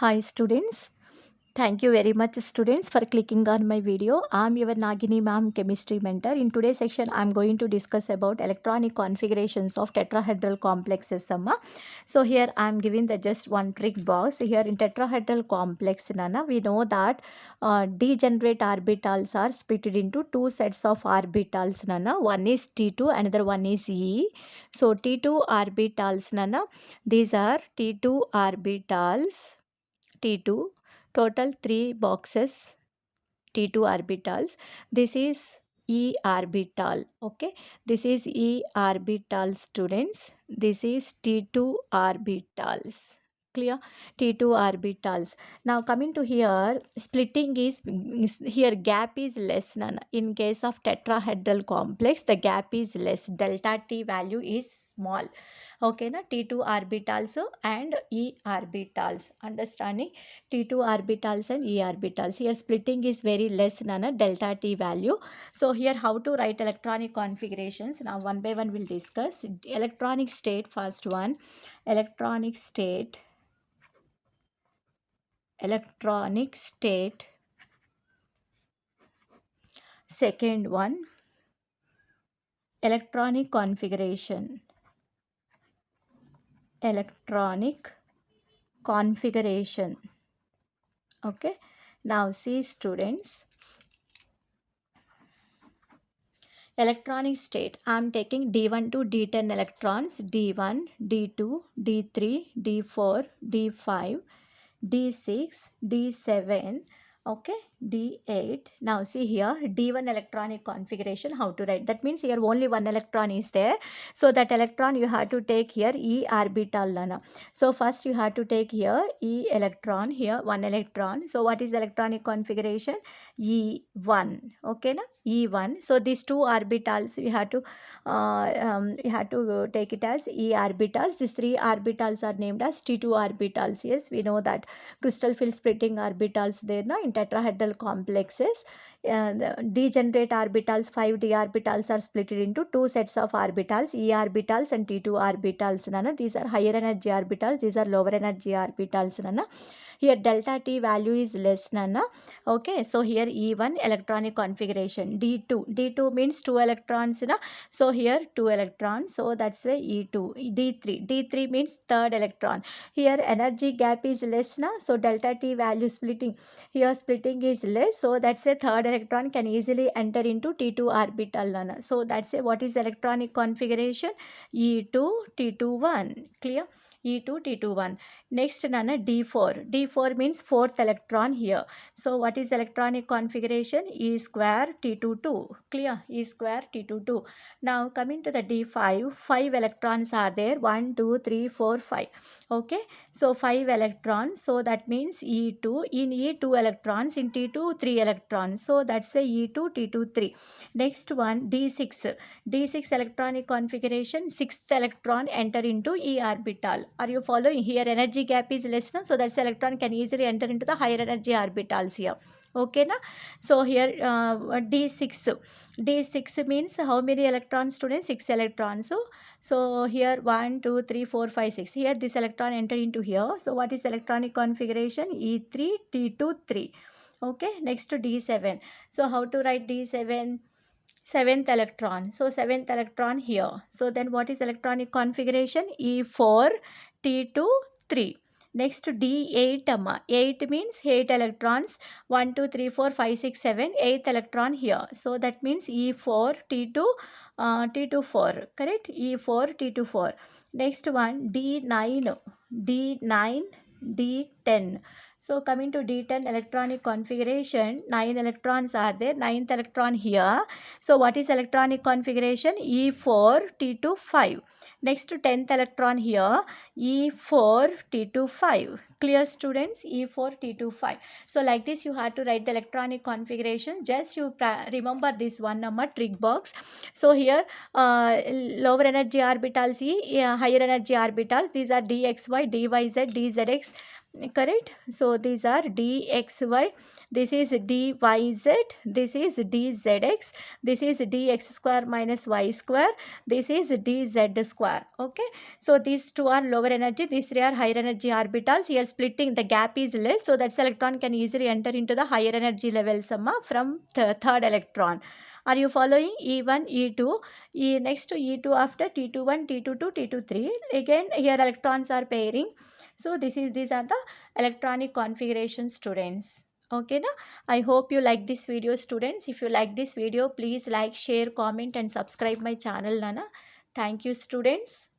Hi students, thank you very much students for clicking on my video. I am your Nagini ma'am chemistry mentor. In today's section I am going to discuss about electronic configurations of tetrahedral complexes. So here I am giving the just one trick box. Here in tetrahedral complex Nana, we know that degenerate orbitals are split into two sets of orbitals Nana. One is T2, another one is E. So T2 orbitals Nana, these are T2 orbitals T2, total 3 boxes T2 orbitals. This is E orbital. Okay, this is E orbital students. This is T2 orbitals. Clear? T2 orbitals. Now coming to here, splitting is here gap is less. In case of tetrahedral complex, the gap is less. Delta T value is small. Okay, na T2 orbitals and E orbitals. Understanding? T2 orbitals and E orbitals. Here splitting is very less than a delta T value. So here how to write electronic configurations. Now one by one we'll discuss. Electronic state, first one. Electronic state. Electronic state. Second one. Electronic configuration. Electronic configuration. Okay. Now see students. Electronic state, I am taking D1 to D10 electrons, D1, D2, D3, D4, D5, D6, D7, okay, D8. Now see here, D1 electronic configuration, how to write. That means here only one electron is there. So that electron you have to take here E orbital. Lana. So first you have to take here E electron, here one electron. So what is the electronic configuration? E1, okay, na? E1. So these two orbitals we have to take it as E orbitals. These three orbitals are named as T2 orbitals. Yes, we know that crystal field splitting orbitals there na in tetrahedral complexes. The degenerate orbitals, 5d orbitals are split into two sets of orbitals, E orbitals and T2 orbitals. Nana. These are higher energy orbitals, these are lower energy orbitals. Nana. Here delta T value is less. Nana. Okay, so here E1 electronic configuration. D2 means 2 electrons. Na? So here 2 electrons. So that's why E2. D3 means third electron. Here energy gap is less. Na? So delta T value splitting. Here splitting is less. So that's why third electron can easily enter into T2 orbital. Na? So that's why what is electronic configuration? E2 T21. Clear? E2 T21. Next Nana D4. D4 means fourth electron here. So what is electronic configuration? E square T22. Clear? E square T22. Now coming to the D5, 5 electrons are there. 1, 2, 3, 4, 5. Okay. So 5 electrons. So that means E2. In E2 electrons, in T2 3 electrons. So that's why E2 T2 3. Next one D6. D6 electronic configuration, 6th electron enter into E orbital. Are you following? Here energy gap is less, na? So that's electron can easily enter into the higher energy orbitals here. Okay, na? So here D6 means how many electrons, students? 6 electrons. So here 1, 2, 3, 4, 5, 6. Here this electron entered into here. So what is electronic configuration? E3 T2 3. Okay, next to D7. So how to write D7? 7th electron. So 7th electron here. So then what is electronic configuration? E4 T2 3. Next D8, 8 means 8 electrons. 1, 2, 3, 4, 5, 6, 7. 8th electron here. So that means E4 T2 T2 4. Correct? E4 T2 4. Next one D9 D10. So coming to D10 electronic configuration, 9 electrons are there, 9th electron here. So what is electronic configuration? E4 T2 5. Next to 10th electron here, E4 T2 5. Clear students? E4 T2 5. So like this you have to write the electronic configuration. Just you remember this one number trick box. So here lower energy orbitals E, higher energy orbitals. These are dxy, dyz, dzx correct? So these are dxy, this is dyz, this is dzx, this is dx square minus y square, this is dz square. Okay, so these two are lower energy, these three are higher energy orbitals. Here splitting, the gap is less, so that electron can easily enter into the higher energy level summa from third electron. Are you following? E1, E2, next to E2 after T21, T22, T23. Again here electrons are pairing. So these are the electronic configuration, students. Okay na? I hope you like this video, students. If you like this video, please like, share, comment and subscribe my channel, Nana. Thank you, students.